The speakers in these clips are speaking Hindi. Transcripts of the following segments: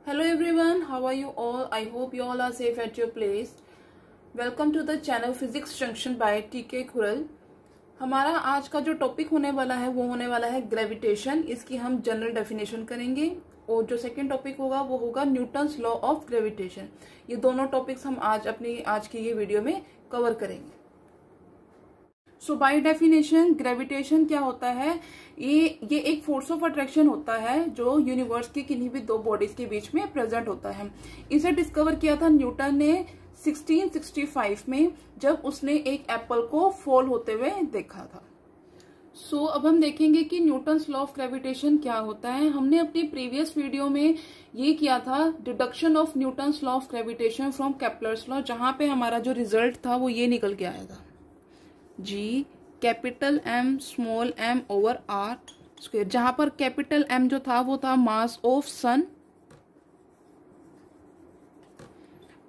Hello everyone, how are you all? I hope you all are safe at your place. Welcome to the channel Physics Junction by TK खुरल। हमारा आज का जो टॉपिक होने वाला है वो होने वाला है ग्रेविटेशन। इसकी हम जनरल डेफिनेशन करेंगे और जो सेकंड टॉपिक होगा वो होगा न्यूटन्स लॉ ऑफ ग्रेविटेशन। ये दोनों टॉपिक्स हम आज की ये वीडियो में कवर करेंगे। सो बाय डेफिनेशन ग्रेविटेशन क्या होता है? ये एक फोर्स ऑफ अट्रैक्शन होता है जो यूनिवर्स की किन्हीं भी दो बॉडीज के बीच में प्रेजेंट होता है। इसे डिस्कवर किया था न्यूटन ने 1665 में, जब उसने एक एप्पल को फॉल होते हुए देखा था। सो अब हम देखेंगे कि न्यूटन्स लॉ ऑफ ग्रेविटेशन क्या होता है। हमने अपनी प्रीवियस वीडियो में ये किया था deduction of Newton's law of gravitation from Kepler's law, जहां पे हमारा जो रिजल्ट था वो ये निकल के आया था, G capital M small m over R square, जहां पर कैपिटल M जो था वो था mass of sun,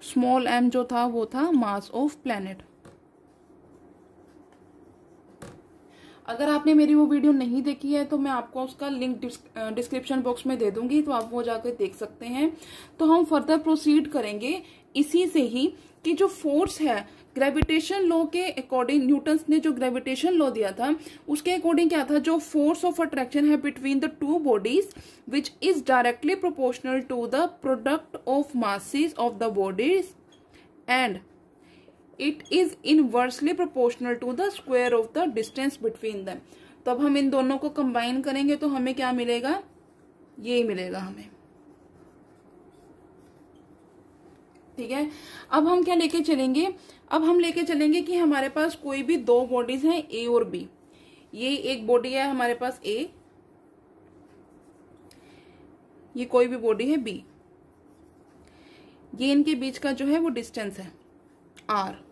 small m जो था वो था मास ऑफ प्लैनेट। अगर आपने मेरी वो वीडियो नहीं देखी है तो मैं आपको उसका लिंक डिस्क्रिप्शन बॉक्स में दे दूंगी, तो आप वो जाकर देख सकते हैं। तो हम फर्दर प्रोसीड करेंगे इसी से ही कि जो फोर्स है ग्रेविटेशन लॉ के अकॉर्डिंग, न्यूटन्स ने जो ग्रेविटेशन लॉ दिया था उसके अकॉर्डिंग क्या था, जो फोर्स ऑफ अट्रैक्शन है between the two bodies which is directly proportional to the product of masses of the bodies and it is inversely proportional to the square of the distance between them. तो अब हम इन दोनों को कंबाइन करेंगे तो हमें क्या मिलेगा, ये मिलेगा हमें। ठीक है, अब हम क्या लेके चलेंगे, अब हम लेके चलेंगे कि हमारे पास कोई भी दो बॉडीज हैं ए और बी। ये एक बॉडी है हमारे पास ए, ये कोई भी बॉडी है बी, ये इनके बीच का जो है वो डिस्टेंस है आर।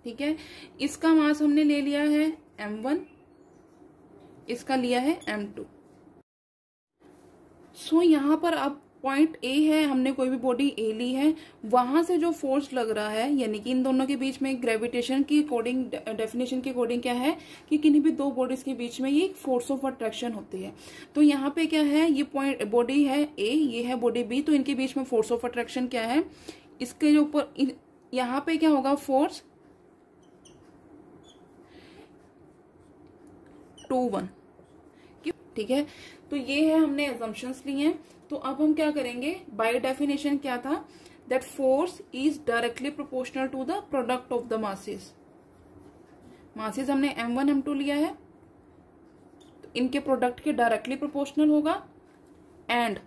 ठीक है, इसका मास हमने ले लिया है m1, इसका लिया है m2। सो यहां पर अब पॉइंट ए है, हमने कोई भी बॉडी ए ली है, वहां से जो फोर्स लग रहा है, यानी कि इन दोनों के बीच में ग्रेविटेशन की अकॉर्डिंग, डेफिनेशन के अकॉर्डिंग क्या है कि किन्हीं भी दो बॉडीज के बीच में ये एक फोर्स ऑफ अट्रैक्शन होती है। तो यहाँ पे क्या है, ये पॉइंट बॉडी है ए, ये है बॉडी बी, तो इनके बीच में फोर्स ऑफ अट्रैक्शन क्या है, इसके ऊपर यहाँ पे क्या होगा, फोर्स 2-1। ठीक है, तो ये है हमने एजम्पशंस ली हैं। तो अब हम क्या करेंगे, बाय डेफिनेशन क्या था, that force is directly proportional to the product of the masses. Masses हमने m1 m2 लिया है, तो इनके प्रोडक्ट के डायरेक्टली प्रोपोर्शनल होगा and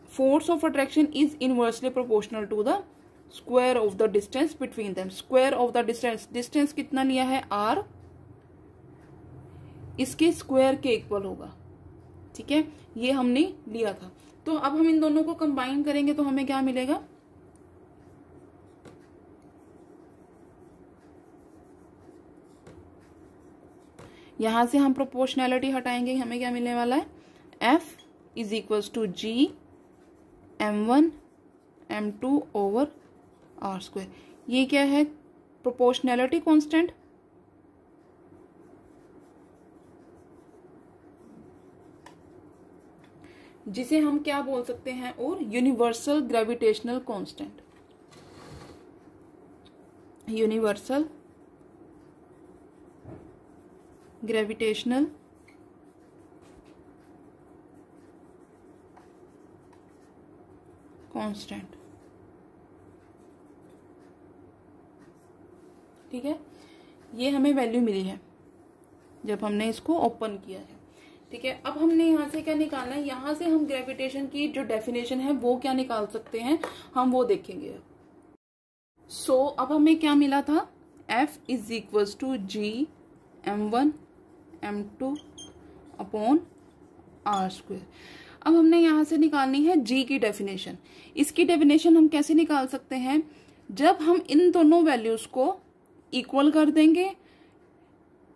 force of attraction is inversely proportional to the square of the distance between them. Square of the distance, distance कितना लिया है r, इसके स्क्वायर के इक्वल होगा। ठीक है, ये हमने लिया था। तो अब हम इन दोनों को कंबाइन करेंगे तो हमें क्या मिलेगा, यहां से हम प्रोपोर्शनैलिटी हटाएंगे, हमें क्या मिलने वाला है, F is equals to G m1 m2 over r square. ये क्या है, प्रोपोर्शनैलिटी कांस्टेंट, जिसे हम क्या बोल सकते हैं, और universal gravitational constant. Universal gravitational constant. ठीक है, ये हमें वैल्यू मिली है जब हमने इसको ओपन किया है। ठीक है, अब हमने यहाँ से क्या निकालना है, यहाँ से हम ग्रेविटेशन की जो डेफिनेशन है वो क्या निकाल सकते हैं, हम वो देखेंगे। सो अब हमें क्या मिला था, F is equals to G m1 m2 upon r square. अब हमने यहाँ से निकालनी है G की डेफिनेशन। इसकी डेफिनेशन हम कैसे निकाल सकते हैं, जब हम इन दोनों वैल्यूज को इक्वल कर देंगे,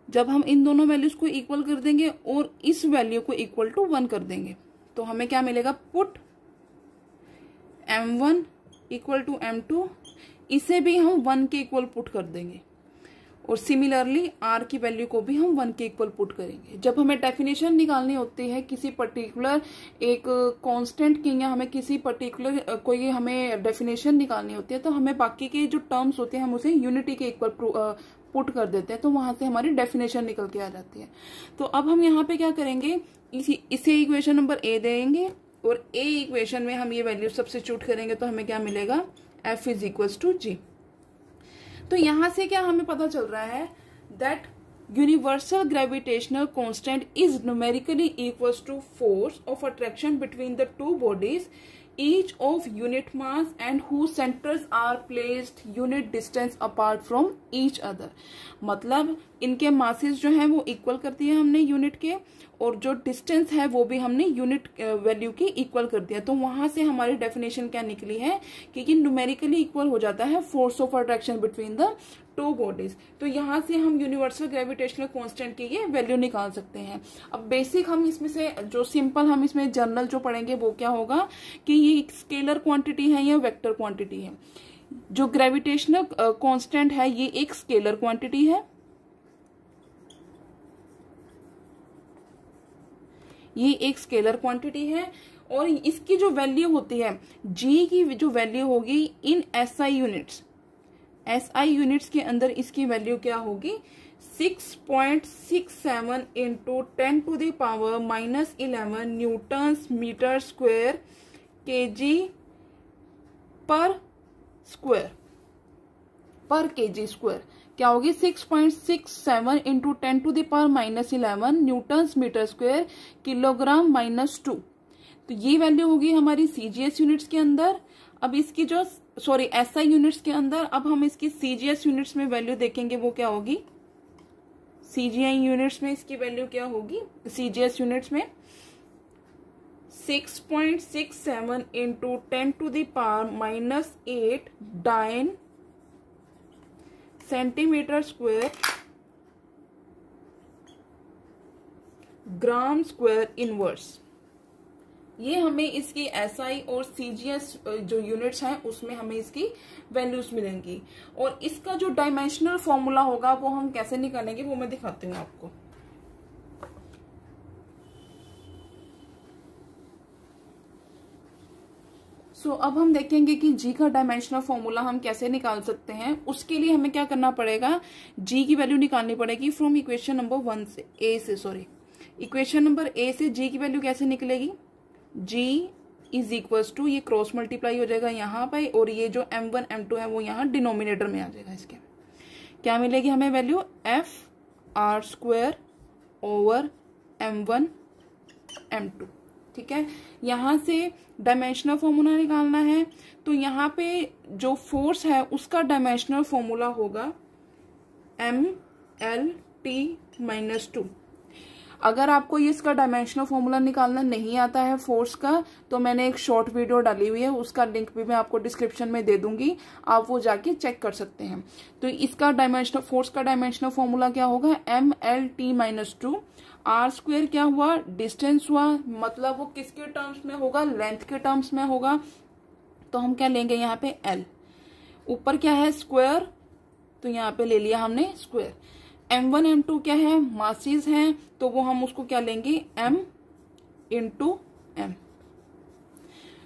जब हम इन दोनों वैल्यूज को इक्वल कर देंगे और इस वैल्यू को इक्वल टू 1 कर देंगे, तो हमें क्या मिलेगा, put m1 equal to m2, इसे भी हम 1 के इक्वल पुट कर देंगे और सिमिलरली आर की वैल्यू को भी हम 1 के इक्वल पुट करेंगे। जब हमें डेफिनेशन निकालनी होती है किसी पर्टिकुलर एक कांस्टेंट की, या हमें किसी पर्टिकुलर कोई हमें डेफिनेशन निकालनी होती है, तो हमें बाकी के जो टर्म्स होते हैं हम उसे यूनिटी के इक्वल पुट कर देते हैं, तो वहां से हमारी डेफिनेशन निकल के आ जाती है। तो अब हम यहाँ पे क्या करेंगे, इसे इक्वेशन नंबर ए देंगे और ए इक्वेशन में हम ये वैल्यू सब्स्टिट्यूट करेंगे, तो हमें क्या मिलेगा, F is equals to G। तो यहां से क्या हमें पता चल रहा है, that universal gravitational constant is numerically equals to force of attraction between the two bodies each of unit mass and whose centers are placed unit distance apart from each other। मतलब इनके मासेस जो हैं वो इक्वल कर दिए हमने यूनिट के, और जो डिस्टेंस है वो भी हमने यूनिट वैल्यू के इक्वल कर दिया। तो वहां से हमारी डेफिनेशन क्या निकली है कि ये न्यूमेरिकली इक्वल हो जाता है force of attraction between the two bodies. तो यहाँ से हम यूनिवर्सल ग्रेविटेशनल कांस्टेंट की ये वैल्यू निकाल सकते हैं। अब बेसिक हम इसमें से जो सिंपल हम इसमें जनरल जो पढ़ेंगे वो क्या होगा कि ये एक स्केलर क्वांटिटी है या वेक्टर क्वांटिटी है। जो ग्रेविटेशनल कांस्टेंट है ये एक स्केलर क्वांटिटी है, ये एक स्केलर क्वांटिटी है, और इसकी जो वैल्यू होती है जी की जो वैल्यू होगी in SI units, SI units के अंदर इसकी वैल्यू क्या होगी, 6.67 into 10 to the power -11 newtons metre square kg per square per kg square क्या होगी, 6.67 into 10 to the power -11 newtons metre square kilogram -2। तो ये वैल्यू होगी हमारी सीजीएस यूनिट्स के अंदर। अब इसकी जो एसआई यूनिट्स के अंदर, अब हम इसकी सीजीएस यूनिट्स में वैल्यू देखेंगे वो क्या होगी, सीजीआई यूनिट्स में इसकी वैल्यू क्या होगी, सीजीएस यूनिट्स में 6.67 into 10 to the power -8 dyne centimetre square gram square inverse. ये हमें इसकी एसआई और सीजीएस जो यूनिट्स हैं उसमें हमें इसकी वैल्यूज मिलेंगी। और इसका जो डायमेंशनल फॉर्मूला होगा वो हम कैसे निकालेंगे वो मैं दिखाती हूँ आपको। अब हम देखेंगे कि जी का डायमेंशनल फॉर्मूला हम कैसे निकाल सकते हैं। उसके लिए हमें क्या करना पड़ेगा, जी की वैल्यू निकालनी पड़ेगी फ्रॉम इक्वेशन नंबर 1 से इक्वेशन नंबर ए से जी की वैल्यू कैसे निकलेगी, जी इज इक्वल्स टू, ये क्रॉस मल्टीप्लाई हो जाएगा यहाँ पे, और ये जो m1 m2 है वो यहाँ डिनोमिनेटर में आ जाएगा। इसके क्या मिलेगी हमें value, FR² over m1 m2। ठीक है, यहाँ से डायमेंशनल फॉर्मूला निकालना है। तो यहाँ पे जो फोर्स है उसका डायमेंशनल फॉर्मूला होगा MLT-2। अगर आपको ये इसका डायमेंशनल फॉर्मूला निकालना नहीं आता है फोर्स का, तो मैंने एक शॉर्ट वीडियो डाली हुई है, उसका लिंक भी मैं आपको डिस्क्रिप्शन में दे दूंगी, आप वो जाके चेक कर सकते हैं। तो इसका डायमेंशनल फोर्स का डायमेंशनल फॉर्मूला क्या होगा, MLT-2। R² क्या हुआ, डिस्टेंस हुआ, मतलब वो किसके टर्म्स में होगा, लेंथ के टर्म्स में होगा। तो हम क्या लेंगे यहाँ पे L, ऊपर क्या है स्क्वायर, तो यहाँ पे ले लिया हमने स्क्वायर। M1 M2 क्या है, मासेस हैं, तो वो हम उसको क्या लेंगे, M इंटू M।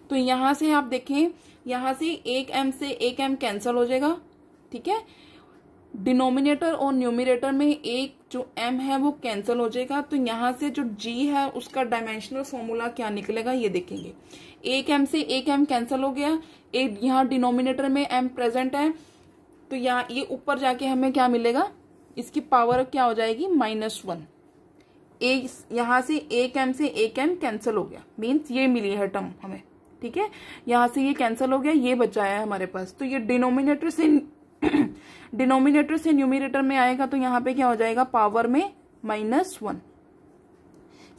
तो यहां से आप देखें, यहां से एक M से एक M कैंसिल हो जाएगा। ठीक है, डिनोमिनेटर और न्यूमिनेटर में एक जो M है वो कैंसिल हो जाएगा। तो यहां से जो G है उसका डायमेंशनल फॉर्मूला क्या निकलेगा ये देखेंगे। एक M से एक M कैंसिल हो गया, एक यहाँ डिनोमिनेटर में M प्रेजेंट है, तो यहाँ ये ऊपर जाके हमें क्या मिलेगा, इसकी पावर क्या हो जाएगी, -1। एक यहां से एक M से एक M कैंसिल हो गया, मीन्स ये मिली है टर्म हमें। ठीक है, यहां से ये कैंसिल हो गया, ये बचा है हमारे पास। तो ये डिनोमिनेटर से न्यूमिनेटर में आएगा, तो यहाँ पे क्या हो जाएगा, पावर में -1।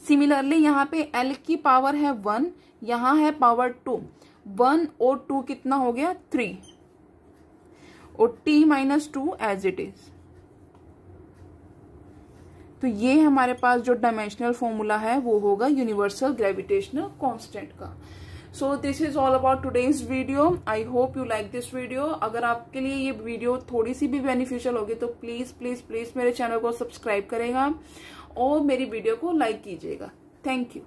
सिमिलरली यहाँ पे L की पावर है 1, यहाँ है पावर 2, 1 और 2 कितना हो गया, 3, और T-2 एज इट इज। तो ये हमारे पास जो डायमेंशनल फॉर्मूला है वो होगा यूनिवर्सल ग्रेविटेशनल कांस्टेंट का। So this is all about today's video. I hope you like this video. अगर आपके लिए ये वीडियो थोड़ी सी भी बेनिफिशियल होगी तो प्लीज प्लीज प्लीज मेरे चैनल को सब्सक्राइब करेगा और मेरी वीडियो को लाइक कीजिएगा। Thank you.